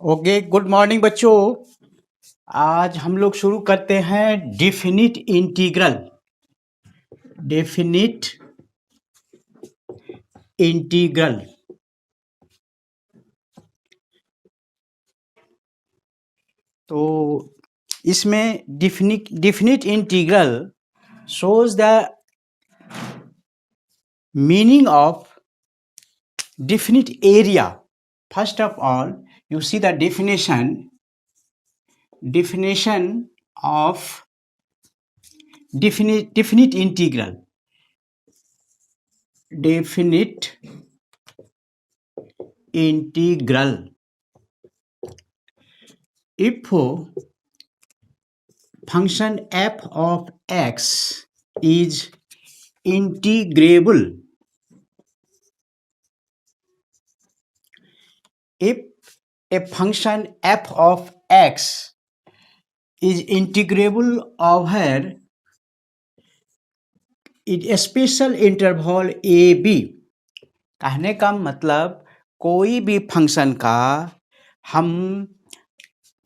Okay, good morning बच्चों। आज हम लोग शुरू करते हैं डेफिनिट इंटीग्रल। डेफिनिट इंटीग्रल तो इसमें definite integral shows the meaning of definite area. First of all, you see the definition of definite integral. Definite integral. If function f of x is integrable, if a function f of x is integrable over a special interval a b, कहने का मतलब कोई भी function का हम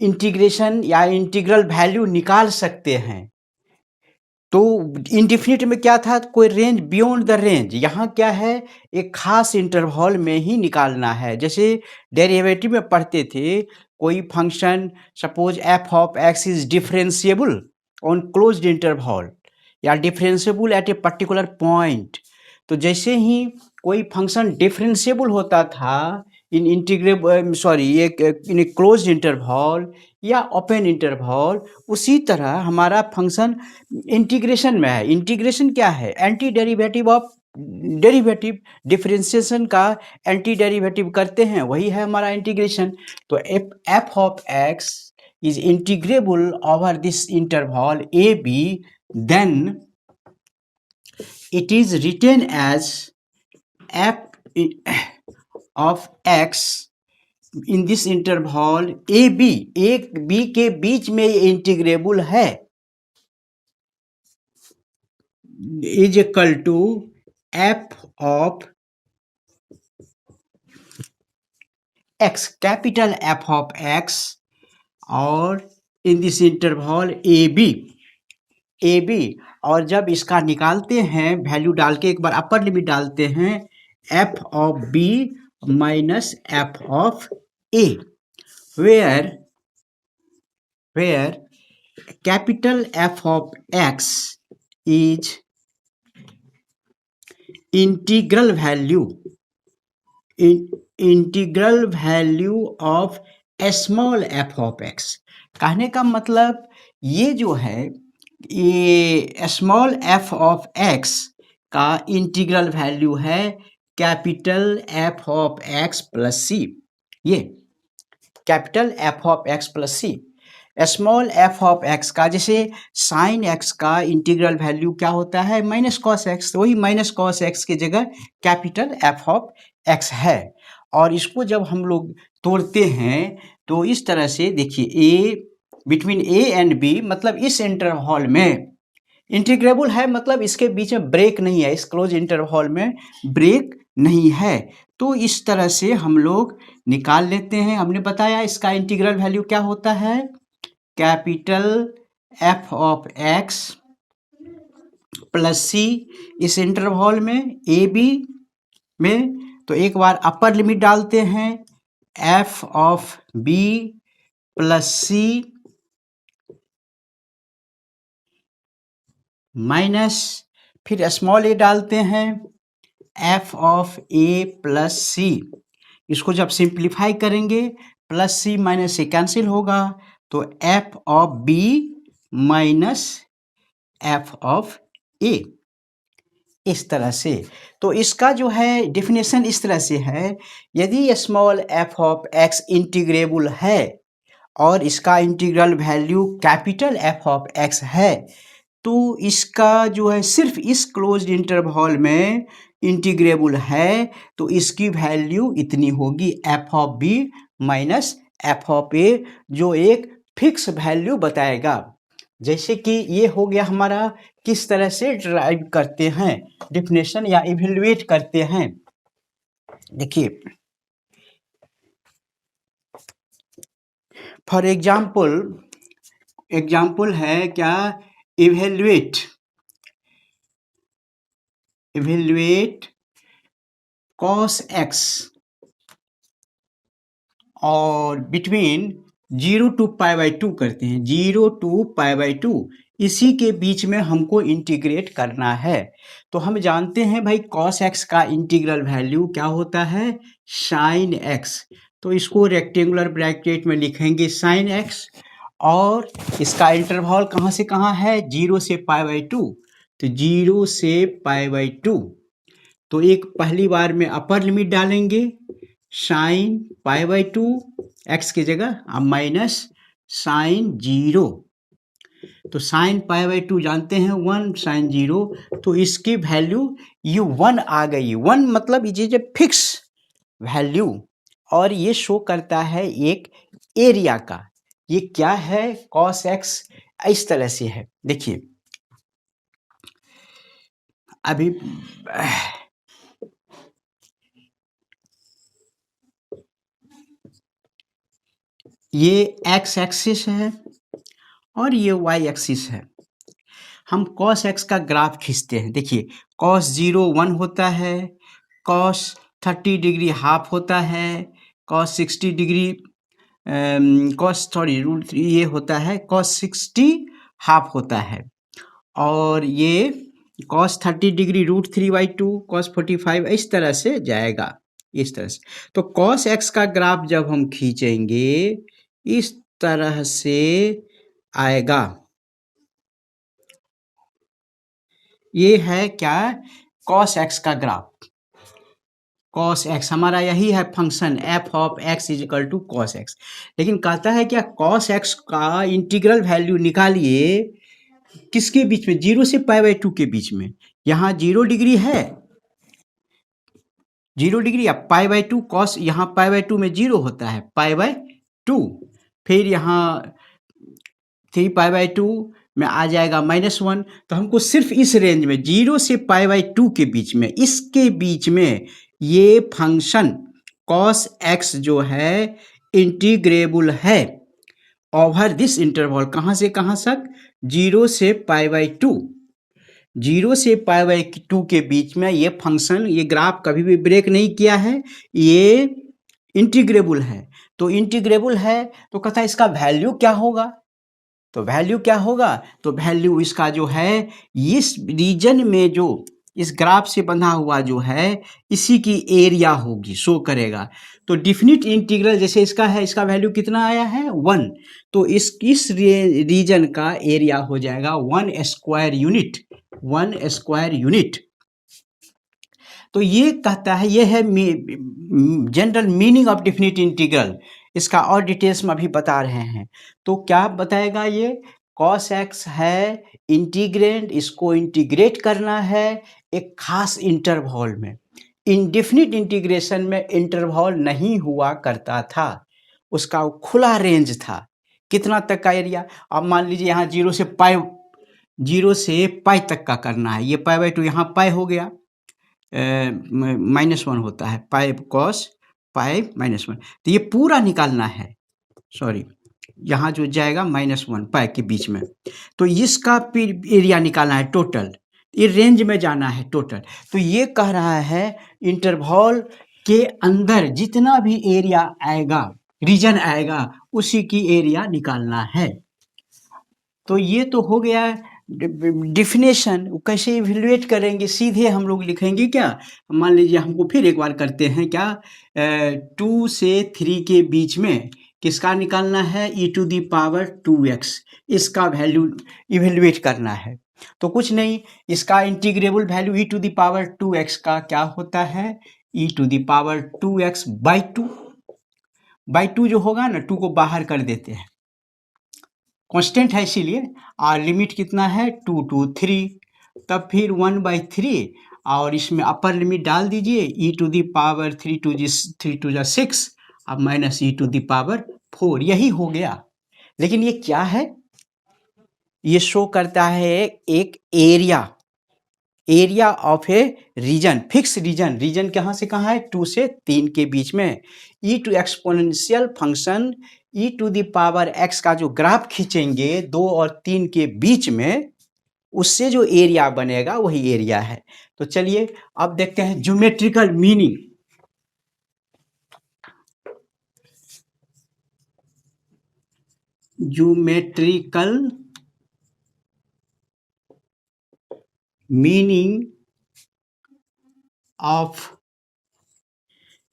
integration या integral value निकाल सकते हैं। तो इंडेफिनिट में क्या था, कोई रेंज बियॉन्ड द रेंज। यहाँ क्या है, एक खास इंटरवल में ही निकालना है। जैसे डेरिवेटिव में पढ़ते थे, कोई function suppose F of x is differentiable on closed interval या differentiable at a particular point. तो जैसे ही कोई फंक्शन डिफरेंशिएबल होता था in in a closed interval या ओपन इंटरवल, उसी तरह हमारा फंक्शन इंटीग्रेशन में है। इंटीग्रेशन क्या है, anti derivative of derivative. Differentiation का एंटी डेरिवेटिव करते हैं, वही है हमारा इंटीग्रेशन। तो F of x is integrable over this interval a b, then it is written as f of x in this interval a b, एक b के बीच में ये इंटीग्रेबल है, is equal to f of x, capital f of x, और in this interval a b. और जब इसका निकालते हैं वैल्यू डाल के, एक बार अपर लिमिट डालते हैं, F of B minus F of A, where capital F of x is integral value of small F of X. कहने का मतलब ये जो है, ये स्मॉल एफ ऑफ एक्स का इंटीग्रल वैल्यू है capital F of X plus C. ये capital F of X plus C, small F of X का, जैसे साइन एक्स का इंटीग्रल वैल्यू क्या होता है, माइनस कॉस एक्स, तो वही माइनस कॉस एक्स की जगह कैपिटल एफ ऑफ एक्स है। और इसको जब हम लोग तोड़ते हैं तो इस तरह से देखिए, ए बिटवीन ए एंड बी, मतलब इस इंटरवल में इंटीग्रेबल है, मतलब इसके बीच में ब्रेक नहीं है, इस क्लोज इंटरवल में ब्रेक नहीं है। तो इस तरह से हम लोग निकाल लेते हैं। हमने बताया इसका इंटीग्रल वैल्यू क्या होता है, capital F of X plus C, इस इंटरवल में ए बी में। तो एक बार अपर लिमिट डालते हैं, F of B plus C minus, फिर स्मॉल ए डालते हैं, F of A plus C. इसको जब सिंप्लीफाई करेंगे, प्लस सी माइनस से कैंसिल होगा, तो F of B minus F of A, इस तरह से। तो इसका जो है डेफिनेशन इस तरह से है, यदि small F of x integrable है और इसका integral value capital F of x है, तो इसका जो है सिर्फ इस क्लोज्ड इंटरवल में इंटीग्रेबल है, तो इसकी वैल्यू इतनी होगी, F of B minus F of A, जो एक फिक्स वैल्यू बताएगा। जैसे कि ये हो गया हमारा, किस तरह से ड्राइव करते हैं डिफिनेशन या इवेल्युएट करते हैं। देखिए, फॉर एग्जाम्पल है क्या, इवेल्युएट cos x और बिटवीन 0 to π/2 करते हैं, 0 to π/2 इसी के बीच में हमको इंटीग्रेट करना है। तो हम जानते हैं भाई cos x का इंटीग्रल वैल्यू क्या होता है, sin x। तो इसको रेक्टेंगुलर ब्रैकेट में लिखेंगे sin x और इसका इंटरवल कहाँ से कहाँ है, 0 से π/2। तो 0 से π/2 तो एक पहली बार में अपर लिमिट डालेंगे साइन π/2 x की जगह अब माइनस साइन 0। तो साइन π/2 जानते हैं 1, साइन 0, तो इसकी वैल्यू ये 1 आ गई। 1 मतलब it is a fix value और ये शो करता है एक एरिया का। ये क्या है, cos x इस तरह से है। देखिए अभी ये x एक्सिस है और ये y एक्सिस है। हम cos x का ग्राफ खींचते हैं। देखिए cos 0 1 होता है, cos 30 डिग्री हाफ होता है, cos 60 डिग्री √3 ये होता है, cos 60 हाफ होता है और ये cos 30 डिग्री √3/2, cos 45 इस तरह से जाएगा, इस तरह से। तो cos x का ग्राफ जब हम खींचेंगे इस तरह से आएगा। ये है क्या, cos x का ग्राफ। cos x हमारा यही है function f of x is equal to cos x। लेकिन कहता है क्या, cos x का इंटीग्रल वैल्यू निकालिए किसके बीच में, 0 से π/2 के बीच में। यहाँ 0 डिग्री है, 0 डिग्री या π/2 cos, यहाँ π/2 में 0 होता है, π/2 फिर यहाँ 3π/2 में आ जाएगा -1। तो हमको सिर्फ इस रेंज में 0 से π/2 के बीच में, इसके बीच में ये फंक्शन cos x जो है इंटीग्रेबल है ओवर दिस इंटरवल। कहाँ से कहाँ तक, 0 से π/2। 0 से π/2 के बीच में ये फंक्शन, ये ग्राफ कभी भी ब्रेक नहीं किया है, ये इंटीग्रेबल है। तो इंटीग्रेबल है तो कहता है इसका वैल्यू क्या होगा, तो वैल्यू क्या होगा, तो वैल्यू इसका जो है इस रीजन में जो इस ग्राफ से बंधा हुआ जो है इसी की एरिया होगी, शो करेगा। तो डिफिनिट इंटीग्रल जैसे इसका है, इसका वैल्यू कितना आया है 1, तो इस रीजन का एरिया हो जाएगा 1 स्क्वायर यूनिट, 1 स्क्वायर यूनिट। तो ये कहता है, ये है general meaning of definite integral. इसका और डिटेल्स में अभी बता रहे हैं। तो क्या बताएगा ये, cos x है इंटीग्रेंड, इसको इंटीग्रेट करना है एक खास इंटरवल में। इनडेफिनिट इंटीग्रेशन में इंटरवल नहीं हुआ करता था, उसका खुला रेंज था। कितना तक का एरिया, अब मान लीजिए यहाँ 0 से पाई तक का करना है। ये π/2 यहाँ पाई हो गया, -1 होता है, पाई cos पाई -1। तो ये पूरा निकालना है, सॉरी यहाँ जो जाएगा -1 पाई के बीच में। तो इसका एरिया निकालना है टोटल, ये रेंज में जाना है टोटल। तो ये कह रहा है इंटरवल के अंदर जितना भी एरिया आएगा, रीजन आएगा, उसी की एरिया निकालना है। तो ये तो हो गया डिफिनेशन। कैसे इवेल्युएट करेंगे, सीधे हम लोग लिखेंगे क्या, मान लीजिए हमको फिर एक बार करते हैं क्या, 2 से 3 के बीच में किसका निकालना है, e⁻² 2x, इसका वैल्यू इवेल्युएट करना है। तो कुछ नहीं, इसका इंटीग्रेबल वैल्यू e⁻² 2x का क्या होता है, e⁻² 2x/2 जो होगा ना, 2 को बाहर कर देते हैं, कांस्टेंट है इसीलिए। और लिमिट कितना है 2 to 3, तब फिर 1/3 और इसमें अपर लिमिट डाल दीजिए, e⁻³ 3 2 6 अब -e⁻⁴, यही हो गया। लेकिन ये क्या है, ये शो करता है एक area, area of a region, fix region, region कहाँ से कहाँ है, 2 से 3 के बीच में। E to exponential function E to the power X का जो ग्राफ खींचेंगे 2 और 3 के बीच में, उससे जो एरिया बनेगा वही एरिया है। तो चलिए अब देखते हैं geometrical meaning. Geometrical meaning of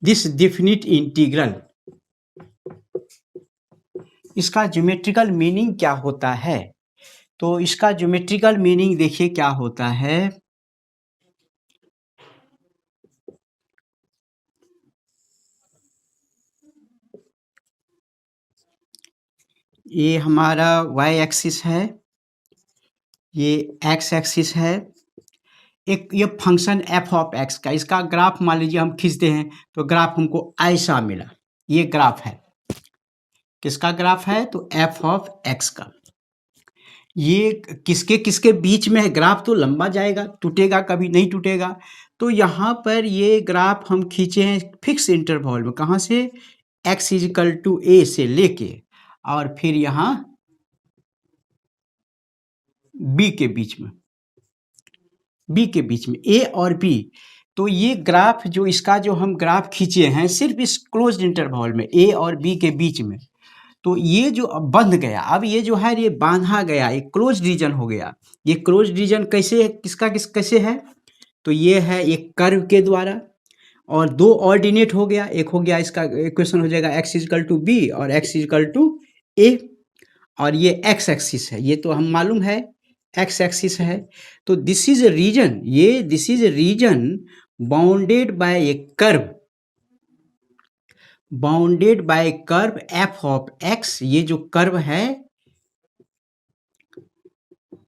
this definite integral. इसका ज्योमेट्रिकल मीनिंग क्या होता है? तो इसका ज्योमेट्रिकल मीनिंग देखिए क्या होता है। ये हमारा y एक्सिस है, ये x एक्सिस है, एक ये फंक्शन f ऑफ x का, इसका ग्राफ मान लीजिए हम खींचते हैं तो ग्राफ हमको ऐसा मिला। ये ग्राफ है, किसका ग्राफ है? तो f ऑफ x का। ये किसके किसके बीच में है? ग्राफ तो लंबा जाएगा, टूटेगा कभी नहीं टूटेगा। तो यहाँ पर ये ग्राफ हम खींचे हैं फिक्स इंटरवल में, कहाँ से? x इजिकल टू a से लेके और फिर यहाँ b के बीच में, b के बीच में a और b। तो ये ग्राफ जो इसका जो हम ग्राफ खींचे हैं सिर्फ इस क्लोज्ड इंटरवल में a और b के बीच में, तो ये जो अब बंध गया, अब ये जो है ये बांधा गया, एक क्लोज रीजन हो गया। ये क्लोज रीजन कैसे है, किसका कैसे है? तो ये है एक कर्व के द्वारा, और दो ऑर्डिनेट हो गया, एक हो गया इसका इक्वेशन हो जाएगा x इजिकल टू बी और x इजिकल टू ए, और ये x एक्सिस है, ये तो हम मालूम है x एक्सिस है। तो दिस इज ए रीजन, ये this is a reason bounded by A curve, bounded by curve f of x। ये जो कर्व है,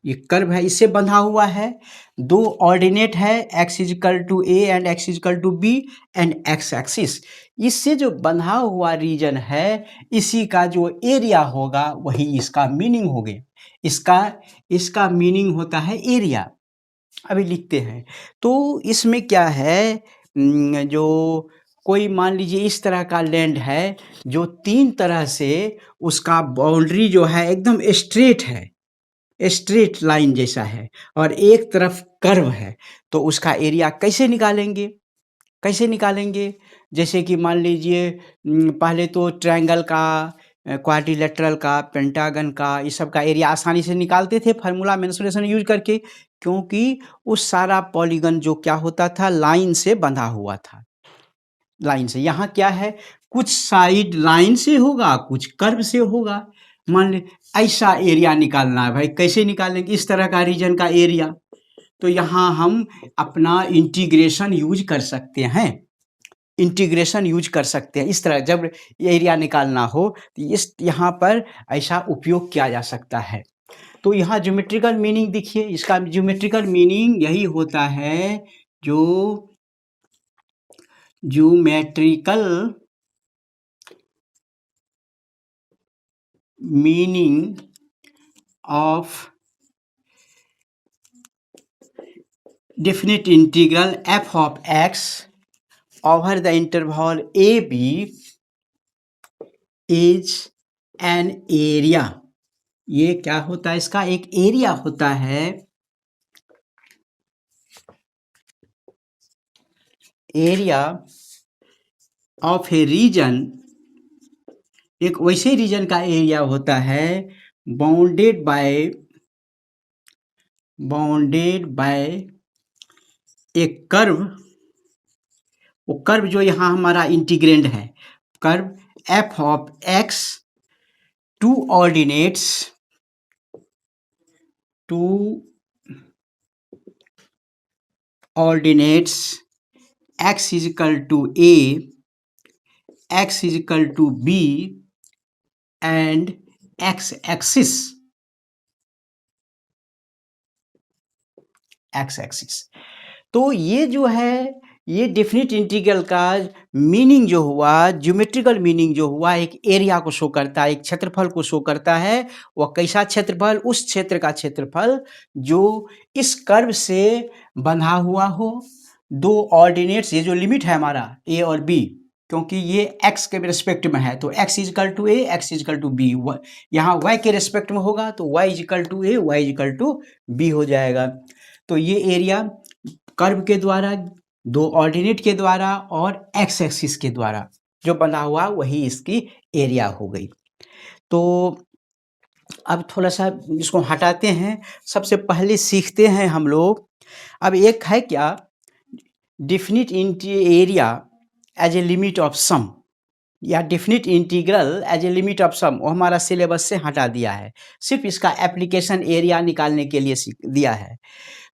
ये कर्व है, इससे बंधा हुआ है। दो ऑर्डिनेट है, x is equal to a and x is equal to b and x axis. इससे जो बंधा हुआ रीजन है, इसी का जो एरिया होगा वही इसका मीनिंग हो गया। इसका मीनिंग होता है एरिया। अभी लिखते हैं। तो इसमें क्या है, जो कोई मान लीजिए इस तरह का लैंड है जो 3 तरह से उसका बाउंड्री जो है एकदम स्ट्रेट है, स्ट्रेट लाइन जैसा है, और एक तरफ कर्व है, तो उसका एरिया कैसे निकालेंगे? कैसे निकालेंगे? जैसे कि मान लीजिए पहले तो ट्रायंगल का, क्वाड्रिलेटरल का, पेंटागन का, इस सब का एरिया आसानी से निकालते थे फार्मूला मेंसुरेशन यूज करके, क्योंकि उस सारा पॉलीगन जो क्या होता था, लाइन से बंधा हुआ था। लाइन से, यहाँ क्या है, कुछ साइड लाइन से होगा, कुछ कर्व से होगा। मान ली ऐसा एरिया निकालना है भाई, कैसे निकालेंगे? इस तरह का रीजन का एरिया। तो यहाँ हम अपना इंटीग्रेशन यूज कर सकते हैं, इंटीग्रेशन यूज कर सकते हैं। इस तरह जब एरिया निकालना हो तो इस यहाँ पर ऐसा उपयोग किया जा सकता है। तो यहाँ ज्योमेट्रिकल मीनिंग देखिए, इसका ज्योमेट्रिकल मीनिंग यही होता है, जो geometrical meaning of definite integral f of x over the interval a b is an area। ये क्या होता है? इसका एक एरिया होता है, एरिया ऑफ ए रीजन। एक वैसे रीजन का एरिया होता है बाउंडेड बाय एक कर्व। वो कर्व जो यहाँ हमारा इंटीग्रेंड है, curve f of x, two ordinates x is equal to a, x is equal to b and x axis, x axis. तो ये जो है ये डेफिनिट इंटीग्रल का मीनिंग जो हुआ, ज्योमेट्रिकल मीनिंग जो हुआ, एक एरिया को शो करता है, एक क्षेत्रफल को शो करता है। वह कैसा क्षेत्रफल? उस क्षेत्र का क्षेत्रफल जो इस कर्व से बंधा हुआ हो। दो ऑर्डिनेट्स, ये जो लिमिट है हमारा ए और बी, क्योंकि ये x के रिस्पेक्ट में है तो x is equal to a, x is equal to b. यहाँ y के रिस्पेक्ट में होगा तो y is equal to a, y is equal to b हो जाएगा। तो ये एरिया कर्व के द्वारा, दो ऑर्डिनेट के द्वारा और x एक्सिस के द्वारा जो बना हुआ वही इसकी एरिया हो गई। तो अब थोड़ा सा इसको हटाते हैं। सबसे पहले सीखते हैं हम लोग। अब एक है क्या, definite area as a limit of sum, या definite integral as a limit of sum, वो हमारा सिलेबस से हटा दिया है। सिर्फ इसका एप्लीकेशन एरिया निकालने के लिए दिया है।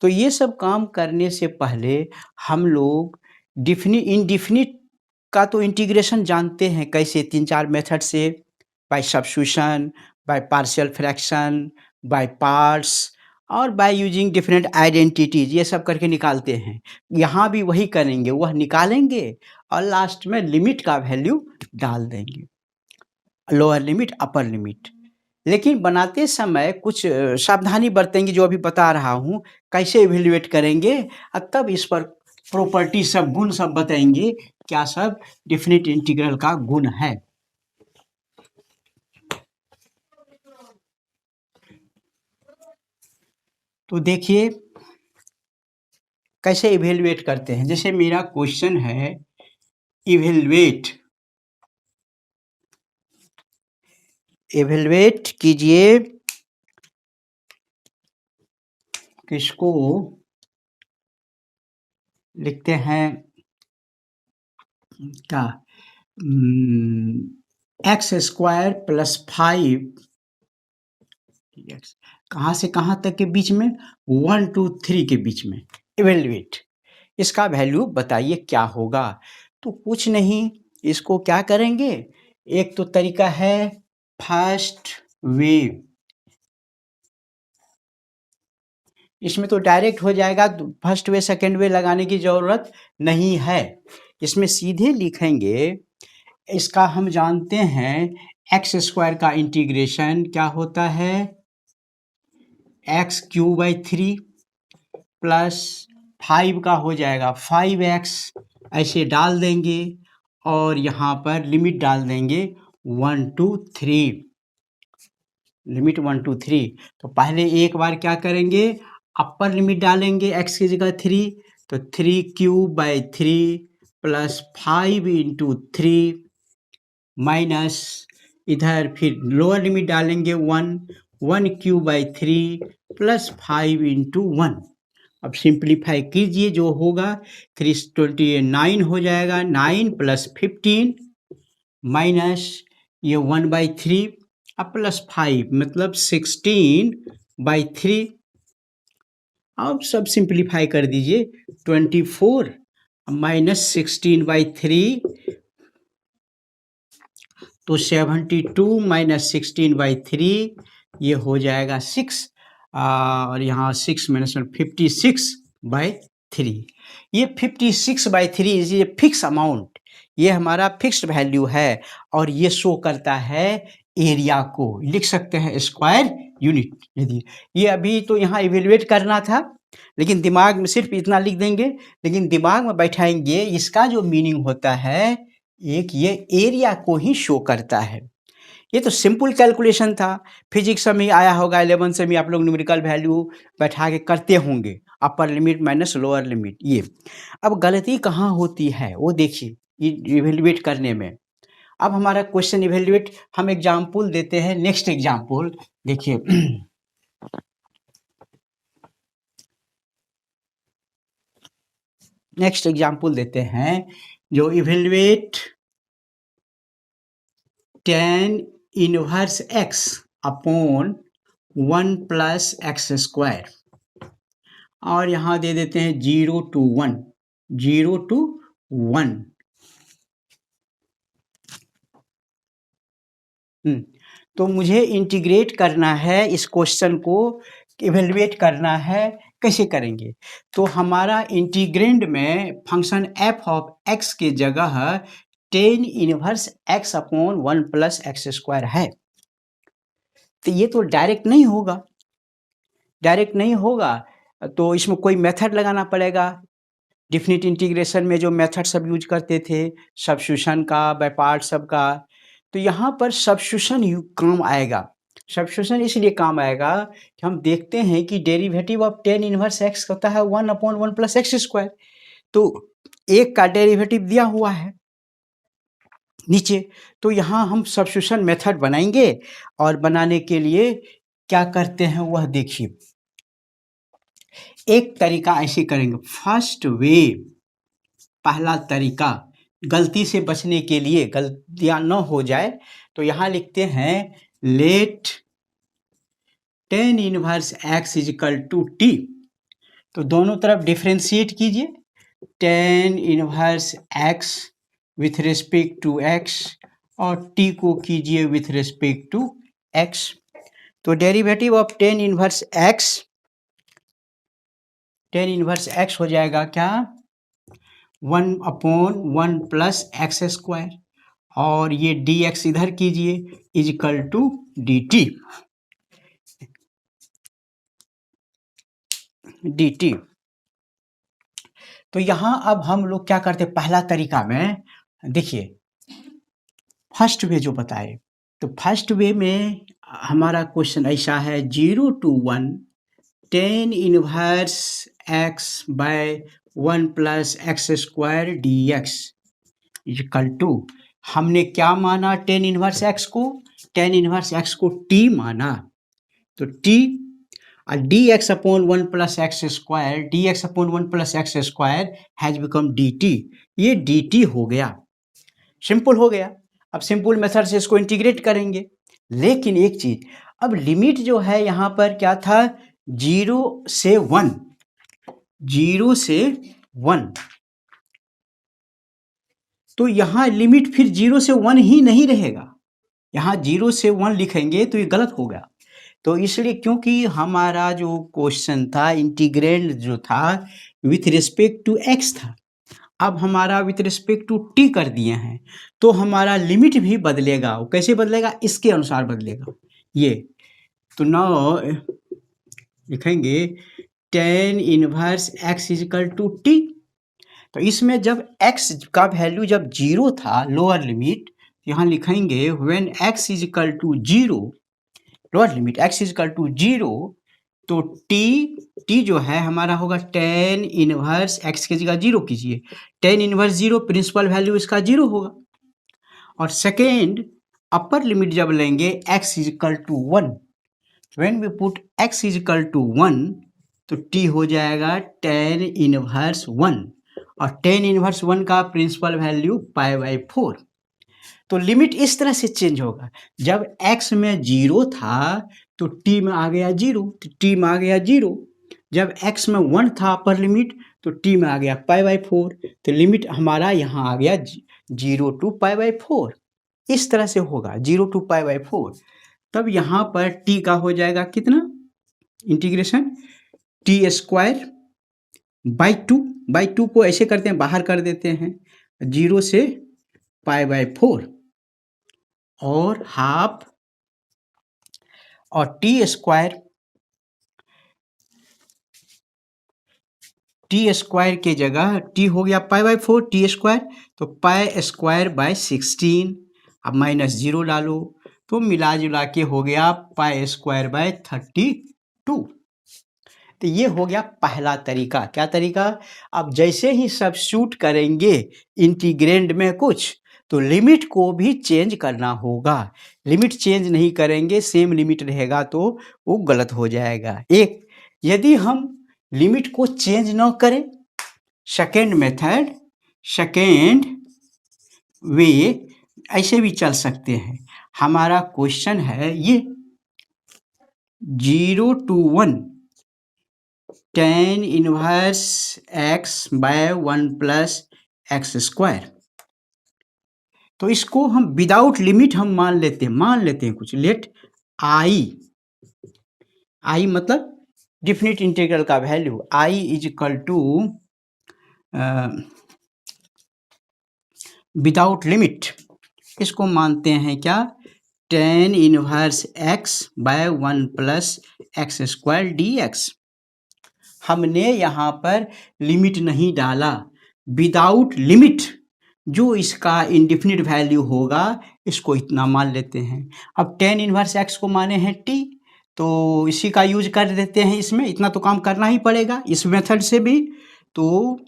तो ये सब काम करने से पहले हम लोग इनडिफिनिट का तो इंटीग्रेशन जानते हैं कैसे, 3-4 मेथड से, by substitution, by partial fraction, by parts और बाय यूजिंग डिफरेंट आइडेंटिटीज, ये सब करके निकालते हैं। यहाँ भी वही करेंगे, वह निकालेंगे और लास्ट में लिमिट का वैल्यू डाल देंगे, लोअर लिमिट, अपर लिमिट। लेकिन बनाते समय कुछ सावधानी बरतेंगे, जो अभी बता रहा हूँ, कैसे इवेल्युएट करेंगे और तब इस पर प्रॉपर्टी सब, गुण सब बताएंगे, क्या सब डेफिनिट इंटीग्रल का गुण है। तो देखिए कैसे इवेल्युएट करते हैं। जैसे मेरा क्वेश्चन है, इवेल्युएट कीजिए किसको, लिखते हैं क्या, एक्स स्क्वायर प्लस 5, कहाँ से कहाँ तक के बीच में, 1 to 3 के बीच में। इवेल्युएट, इसका वैल्यू बताइए क्या होगा। तो कुछ नहीं, इसको क्या करेंगे, एक तो तरीका है फर्स्ट वे, इसमें तो डायरेक्ट हो जाएगा, फर्स्ट वे सेकेंड वे लगाने की जरूरत नहीं है। इसमें सीधे लिखेंगे, इसका हम जानते हैं एक्स स्क्वायर का इंटीग्रेशन क्या होता है, x³ प्लस 5 का हो जाएगा 5x, ऐसे डाल देंगे और यहाँ पर लिमिट डाल देंगे 1 to 3, लिमिट 1 to 3। तो पहले एक बार क्या करेंगे, अपर लिमिट डालेंगे x की जगह 3, तो 3³/3 प्लस 5 into 3 माइनस, इधर फिर लोअर लिमिट डालेंगे 1³/3 प्लस 5 into 1। अब सिंप्लीफाई कीजिए, जो होगा 329 हो जाएगा, 9 प्लस 15 माइनस ये 1/3 अब प्लस 5 मतलब 16/3। अब सब सिंप्लीफाई कर दीजिए, 24 माइनस 16/3 तो 72 माइनस 16/3 ये हो जाएगा 6, और यहाँ 6 माइनस 56/3। ये 56/3 ये फिक्स अमाउंट, ये हमारा फिक्स्ड वैल्यू है और ये शो करता है एरिया को। लिख सकते हैं स्क्वायर यूनिट। यदि ये अभी तो यहाँ इवेल्युएट करना था, लेकिन दिमाग में सिर्फ इतना लिख देंगे, लेकिन दिमाग में बैठाएंगे, इसका जो मीनिंग होता है, एक ये एरिया को ही शो करता है। ये तो सिंपल कैलकुलेशन था, फिजिक्स में आया होगा, 11 में आप लोग न्यूमेरिकल वैल्यू बैठा के करते होंगे, upper limit minus lower limit. ये अब गलती कहाँ होती है वो देखिए इवेल्युएट करने में। अब हमारा क्वेश्चन इवेल्युएट, हम एग्जाम्पल देते हैं, नेक्स्ट एग्जाम्पल देखिए। नेक्स्ट एग्जाम्पल देते हैं, जो evaluate tan inverse x upon 1 plus x square, और यहाँ दे देते हैं 0 to 1, 0 to 1। तो मुझे इंटीग्रेट करना है, इस क्वेश्चन को इवेल्युएट करना है कैसे करेंगे? तो हमारा इंटीग्रेंड में फंक्शन एफ ऑफ एक्स की जगह ten inverse x upon 1 plus x square है। तो ये तो डायरेक्ट नहीं होगा, तो इसमें कोई मेथड लगाना पड़ेगा। डिफिनिट इंटीग्रेशन में जो मेथड सब यूज करते थे, सब्स्टिट्यूशन का, बाय पार्ट सब का, तो यहाँ पर सब्स्टिट्यूशन काम आएगा। सब्स्टिट्यूशन इसलिए काम आएगा कि हम देखते हैं कि derivative of tan inverse x होता है 1 अपॉन 1 प्लस एक्स स्क्वायर। तो एक का डेरिवेटिव दिया हुआ है नीचे, तो यहाँ हम सब्स्टिट्यूशन मेथड बनाएंगे और बनाने के लिए क्या करते हैं वह देखिए। एक तरीका ऐसे करेंगे, फर्स्ट वे, पहला तरीका गलती से बचने के लिए, गलतियां न हो जाए, तो यहाँ लिखते हैं let tan inverse x is equal to t. तो दोनों तरफ डिफ्रेंशिएट कीजिए, tan inverse x with respect to x और टी को कीजिए विथ रिस्पेक्ट टू एक्स। तो derivative of tan inverse x हो जाएगा क्या, 1 अपॉन 1 प्लस एक्स स्क्वायर, और ये डी एक्स इधर कीजिए इजिकल टू डी टी। तो यहां अब हम लोग क्या करते, पहला तरीका में देखिए, फर्स्ट वे जो बताए, तो फर्स्ट वे में हमारा क्वेश्चन ऐसा है, 0 to 1 tan inverse x by 1 plus x square d x equal to, हमने क्या माना टेन इनवर्स एक्स को, टेन इनवर्स एक्स को टी माना, तो टी और d x upon 1 plus x square, d x upon 1 plus x square has become d t. ये d t हो गया, सिंपल हो गया। अब सिंपल मेथड से इसको इंटीग्रेट करेंगे, लेकिन एक चीज, अब लिमिट जो है यहाँ पर क्या था, 0 से 1, 0 से 1, तो यहाँ लिमिट फिर 0 से 1 ही नहीं रहेगा, यहाँ 0 से 1 लिखेंगे तो ये गलत होगा। तो इसलिए, क्योंकि हमारा जो क्वेश्चन था इंटीग्रेंड जो था विथ रिस्पेक्ट टू एक्स था, अब हमारा विथ रिस्पेक्ट टू टी कर दिए हैं, तो हमारा लिमिट भी बदलेगा। वो कैसे बदलेगा, इसके अनुसार बदलेगा। ये तो नाउ लिखेंगे tan inverse x is equal to t. तो इसमें जब x का वैल्यू जब 0 था, लोअर लिमिट, यहाँ लिखेंगे when x is equal to 0, lower limit x is equal to 0, तो t जो है हमारा होगा टेन इनवर्स x की जगह 0 कीजिए, टेन इनवर्स 0, प्रिंसिपल वैल्यू इसका 0 होगा। और सेकेंड अपर लिमिट जब लेंगे x is equal to 1, when we put x is equal to 1, तो t हो जाएगा टेन इनवर्स 1, और टेन इनवर्स 1 का प्रिंसिपल वैल्यू पाई बाई 4। तो लिमिट इस तरह से चेंज होगा, जब x में 0 था तो t में आ गया 0, तो t में आ गया 0, जब x में 1 था अपर लिमिट तो t में आ गया पाई बाई 4, तो लिमिट हमारा यहाँ आ गया 0 टू पाई बाई 4। इस तरह से होगा 0 टू पाई बाई 4। तब यहाँ पर t का हो जाएगा कितना, integration T square by two को ऐसे करते हैं, बाहर कर देते हैं, 0 से पाई बाई 4 और हाफ, और टी स्क्वायर के जगह t हो गया पाई बाई 4, टी स्क्वायर, तो पाई स्क्वायर बाय 16, अब माइनस 0 डालो, तो मिला जुला के हो गया पाई स्क्वायर बाय 32। तो ये हो गया पहला तरीका। क्या तरीका, अब जैसे ही सब्स्टिट्यूट करेंगे इंटीग्रेंड में कुछ, तो लिमिट को भी चेंज करना होगा। लिमिट चेंज नहीं करेंगे, सेम लिमिट रहेगा तो वो गलत हो जाएगा। एक, यदि हम लिमिट को चेंज न करें, सेकेंड मेथड, सेकेंड वे ऐसे भी चल सकते हैं। हमारा क्वेश्चन है ये 0 to 1 tan inverse x by 1 plus x square, तो इसको हम विदाउट लिमिट हम मान लेते हैं कुछ, लेट आई मतलब डिफिनिट इंटीग्रल का वैल्यू I is equal to without limit, इसको मानते हैं क्या, tan inverse x by 1 plus x square d x. हमने यहाँ पर लिमिट नहीं डाला, विदाउट लिमिट जो इसका इंडिफिनिट वैल्यू होगा इसको इतना मान लेते हैं। अब tan इनवर्स x को माने हैं t, तो इसी का यूज कर देते हैं, इसमें इतना तो काम करना ही पड़ेगा इस मेथड से भी। तो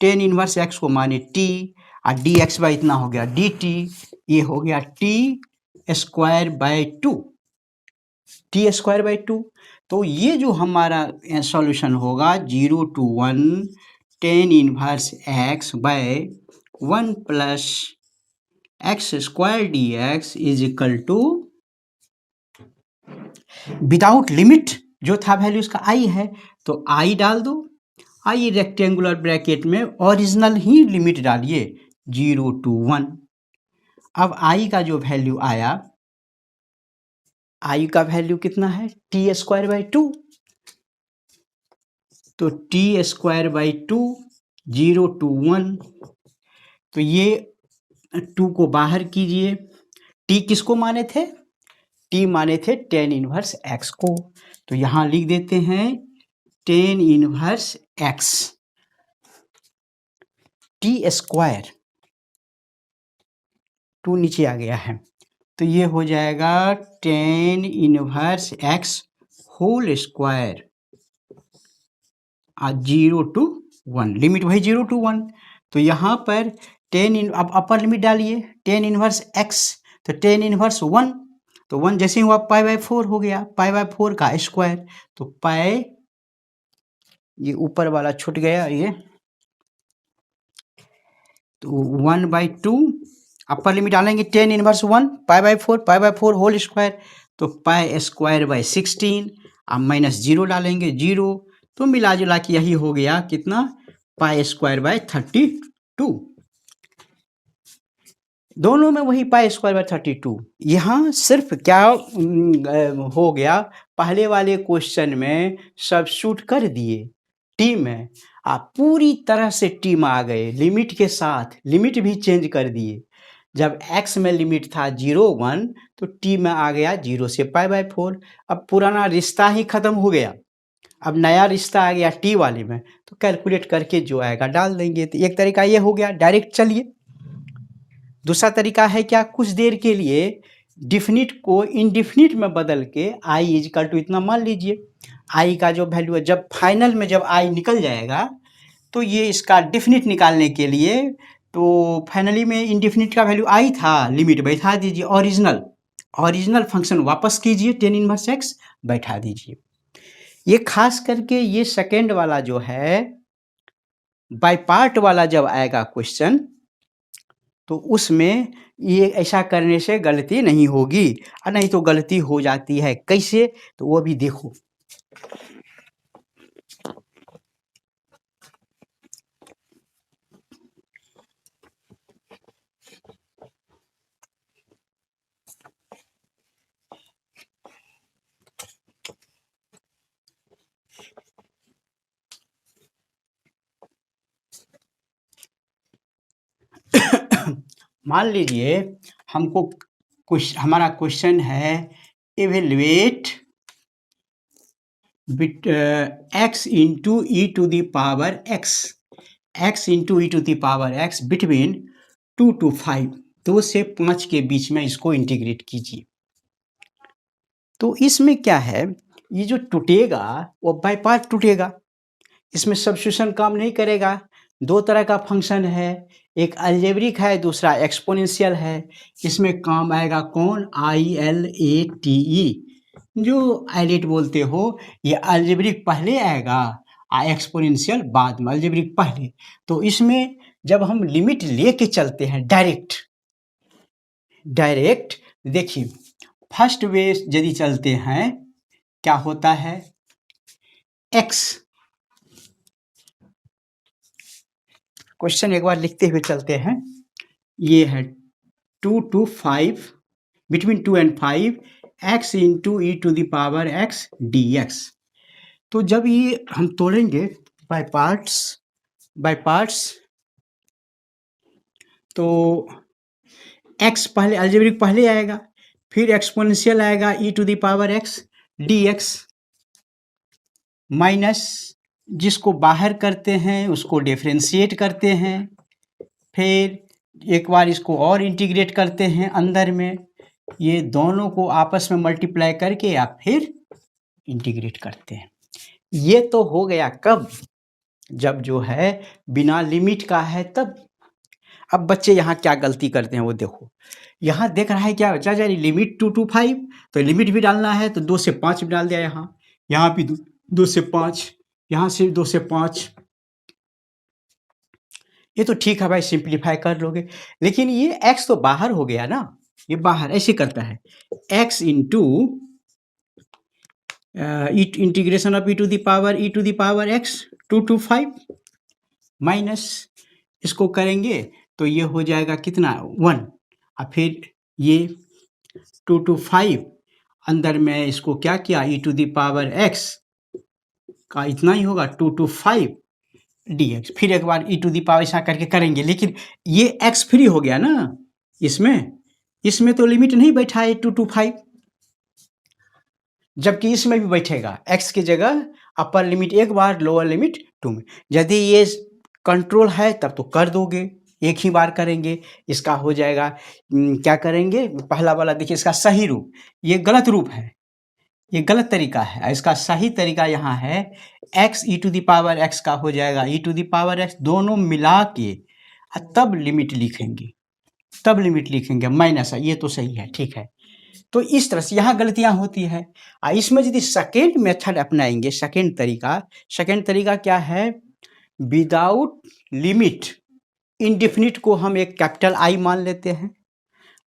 tan इनवर्स x को माने t और dx बाय इतना हो गया dt, ये हो गया t square by 2, T square by 2। तो ये जो हमारा सॉल्यूशन होगा 0 to 1 tan inverse x by 1 plus x square d x is equal to, without limit जो था वैल्यू इसका आई है तो आई डाल दो, आई रेक्टेंगुलर ब्रैकेट में ओरिजिनल ही लिमिट डालिए 0 to 1। अब आई का जो वैल्यू आया, आई का वैल्यू कितना है टी स्क्वायर बाई 2, तो टी स्क्वायर बाई 2 0 to 1, तो ये 2 को बाहर कीजिए। टी किसको माने थे, टी माने थे tan इनवर्स x को, तो यहाँ लिख देते हैं tan inverse x, T square 2 नीचे आ गया है, तो ये हो जाएगा tan inverse x whole square 0 to 1, limit वही 0 to 1। तो यहाँ पर अब अपर लिमिट डालिए tan इनवर्स x, तो tan इनवर्स 1, तो 1 जैसे ही हुआ पाई बाय 4 हो गया, पाई बाय 4 का स्क्वायर, तो पाई, ये ऊपर वाला छूट गया ये, तो 1 बाई 2, अपर लिमिट डालेंगे tan inverse 1 pi by 4 whole square, तो पाई स्क्वायर बाय 16, अब माइनस 0 डालेंगे 0, तो मिला जुला के यही हो गया कितना, पाई स्क्वायर बाय 32, दोनों में वही पाई स्क्वायर बाय 32। यहाँ सिर्फ क्या हो गया, पहले वाले क्वेश्चन में सब्स्टिट्यूट कर दिए टी में, आप पूरी तरह से टी में आ गए, लिमिट के साथ लिमिट भी चेंज कर दिए। जब x में लिमिट था 0 1, तो टी में आ गया 0 से पाई बाय 4, अब पुराना रिश्ता ही खत्म हो गया, अब नया रिश्ता आ गया टी वाले में, तो कैलकुलेट करके जो आएगा डाल देंगे। तो एक तरीका ये हो गया डायरेक्ट। चलिए दूसरा तरीका है क्या, कुछ देर के लिए डिफिनिट को इनडिफिनिट में बदल के आई इजकल टू इतना मान लीजिए। आई का जो वैल्यू है, जब फाइनल में जब आई निकल जाएगा तो ये इसका डिफिनिट निकालने के लिए, तो फाइनली में इनडिफिनिट का वैल्यू आई था, लिमिट बैठा दीजिए, ओरिजिनल फंक्शन वापस कीजिए, tan इनवर्स x बैठा दीजिए। ये खास करके ये सेकेंड वाला जो है बाय पार्ट वाला जब आएगा क्वेश्चन, तो उसमें ये ऐसा करने से गलती नहीं होगी, और नहीं तो गलती हो जाती है। कैसे, तो वो भी देखो। मान लीजिए हमको हमारा क्वेश्चन है evaluate x into e to the power x into e to the power x between 2 to 5, 2 से 5 के बीच में इसको इंटीग्रेट कीजिए। तो इसमें क्या है, ये जो टूटेगा वो बाय पार्ट टूटेगा, इसमें सब्स्टिट्यूशन काम नहीं करेगा। दो तरह का फंक्शन है, एक अलजेब्रिक है, दूसरा एक्सपोनेंशियल है। इसमें काम आएगा कौन, ILATE, जो आइलेट बोलते हो, ये अलजेब्रिक पहले आएगा और एक्सपोनेंशियल बाद में, अलजेब्रिक पहले। तो इसमें जब हम लिमिट लेके चलते हैं डायरेक्ट देखिए, फर्स्ट वे यदि चलते हैं क्या होता है, x, क्वेश्चन एक बार लिखते हुए चलते हैं, ये है 2 to 5, between 2 and 5, x into e to the power x dx। तो जब ये हम तोड़ेंगे बाय पार्ट्स तो x पहले अलजेब्रिक पहले आएगा, फिर एक्सपोनेंशियल आएगा e to the power x dx minus जिसको बाहर करते हैं उसको डिफरेंशिएट करते हैं, फिर एक बार इसको और इंटीग्रेट करते हैं अंदर में, ये दोनों को आपस में मल्टीप्लाई करके या फिर इंटीग्रेट करते हैं। ये तो हो गया कब, जब जो है बिना लिमिट का है तब। अब बच्चे यहाँ क्या गलती करते हैं वो देखो, यहाँ देख रहा है क्या बच्चा जा लिमिट 2 to 5, तो लिमिट भी डालना है तो 2 से 5 भी डाल दिया, यहाँ भी 2 से 5, यहाँ से 2 से 5। ये तो ठीक है भाई, सिंप्लीफाई कर लोगे, लेकिन ये x तो बाहर हो गया ना, ये बाहर ऐसे करता है x into integration of e to the power x 2 to 5 minus इसको करेंगे तो ये हो जाएगा कितना 1, और फिर ये 2 to 5 अंदर में इसको क्या किया e to the power x का इतना ही होगा 2 to 5 dx, फिर एक बार e टू द पावर ऐसा करके करेंगे, लेकिन ये x फ्री हो गया ना, इसमें तो लिमिट नहीं बैठा है 2 to 5, जबकि इसमें भी बैठेगा x की जगह अपर लिमिट एक बार, लोअर लिमिट 2 में। यदि ये कंट्रोल है तब तो कर दोगे, एक ही बार करेंगे, इसका हो जाएगा क्या करेंगे, पहला वाला देखिए इसका सही रूप, ये गलत रूप है, ये गलत तरीका है, इसका सही तरीका यहाँ है x e to the power x का हो जाएगा e to the power x, दोनों मिला के तब लिमिट लिखेंगे माइनस, ये तो सही है, ठीक है। तो इस तरह से यहाँ गलतियाँ होती है। इसमें यदि सेकेंड मेथड अपनाएंगे, सेकेंड तरीका क्या है, विदाउट लिमिट इनडिफिनिट को हम एक कैपिटल I मान लेते हैं,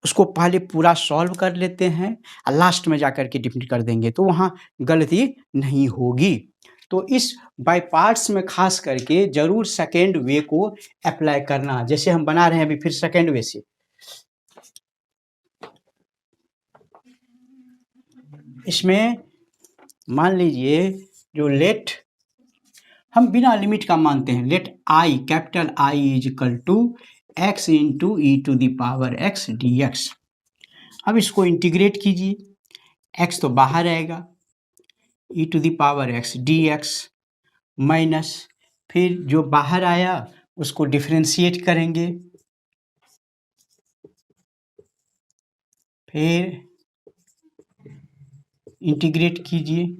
उसको पहले पूरा सॉल्व कर लेते हैं और लास्ट में जाकर के डिफिनिट कर देंगे, तो वहाँ गलती नहीं होगी। तो इस बाय पार्ट्स में खास करके जरूर सेकेंड वे को अप्लाई करना, जैसे हम बना रहे हैं अभी फिर सेकेंड वे से। इसमें मान लीजिए जो लेट हम बिना लिमिट का मानते हैं, let I capital I is equal to x into e to the power x dx। अब इसको इंटीग्रेट कीजिए, x तो बाहर आएगा, E to the power x dx minus फिर जो बाहर आया उसको डिफरेंशिएट करेंगे, फिर इंटीग्रेट कीजिए।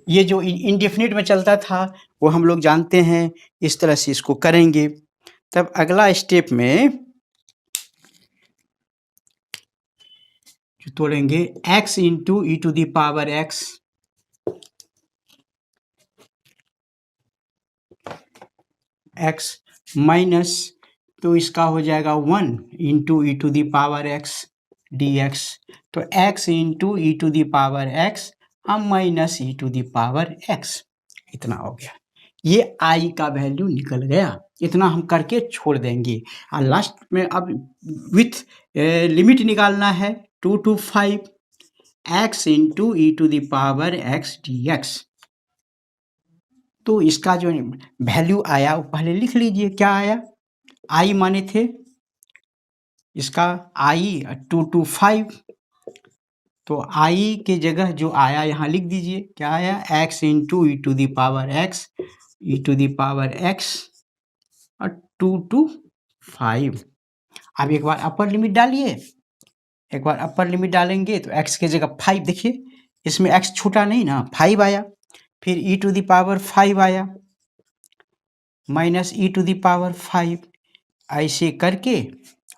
ये जो इंडेफिनिट में चलता था वो हम लोग जानते हैं, इस तरह से इसको करेंगे। तब अगला स्टेप में जो तोड़ेंगे x into e to the power x minus, तो इसका हो जाएगा 1 into e to the power x dx, तो x into e to the power x minus e to the power x, इतना हो गया। ये I का वैल्यू निकल गया, इतना हम करके छोड़ देंगे। और लास्ट में अब विथ लिमिट निकालना है 2 to 5 x into e to the power x dx। तो इसका जो वैल्यू आया वो पहले लिख लीजिए, क्या आया, I माने थे इसका I 2 to 5, तो I के जगह जो आया यहाँ लिख दीजिए, क्या आया, x into e to the power x और 2 to 5। अब एक बार अपर लिमिट डालिए, एक बार अपर लिमिट डालेंगे तो x के जगह 5, देखिए इसमें x छूटा नहीं ना, 5 आया, फिर e टू द पावर 5 आया minus e to the power 5, ऐसे करके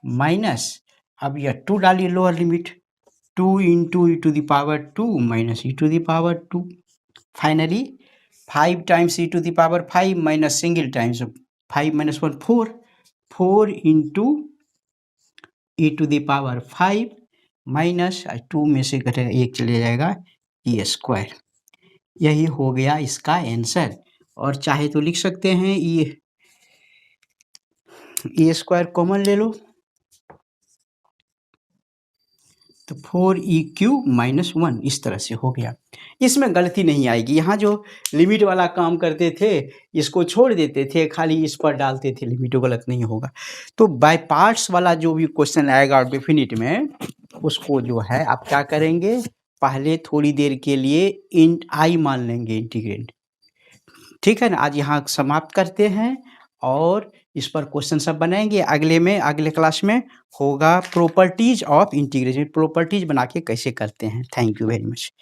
माइनस, अब यह 2 डालिए lower limit, 2 into e to the power 2 minus e to the power 2, finally 5 times ई to the power 5 minus single times 5 minus 1 4 into e to the power 5 minus 2 में से घटेगा 1 चले जाएगा ई स्क्वायर। यही हो गया इसका आंसर, और चाहे तो लिख सकते हैं ई स्क्वायर कॉमन ले लो, तो 4EQ-1 इस तरह से हो गया। इसमें गलती नहीं आएगी। यहाँ जो लिमिट वाला काम करते थे, इसको छोड़ देते थे, खाली इस पर डालते थे लिमिट, वो गलत नहीं होगा। तो बाय पार्ट्स वाला जो भी क्वेश्चन आएगा डेफिनिट में, उसको जो है आप क्या करेंगे, पहले थोड़ी देर के लिए int i मान लेंगे इंटीग्रेंड। ठीक है ना? आज यहाँ समाप्त करते हैं और इस पर क्वेश्चन सब बनाएंगे। अगले क्लास में होगा प्रॉपर्टीज ऑफ इंटीग्रेशन, प्रॉपर्टीज बना के कैसे करते हैं। Thank you very much.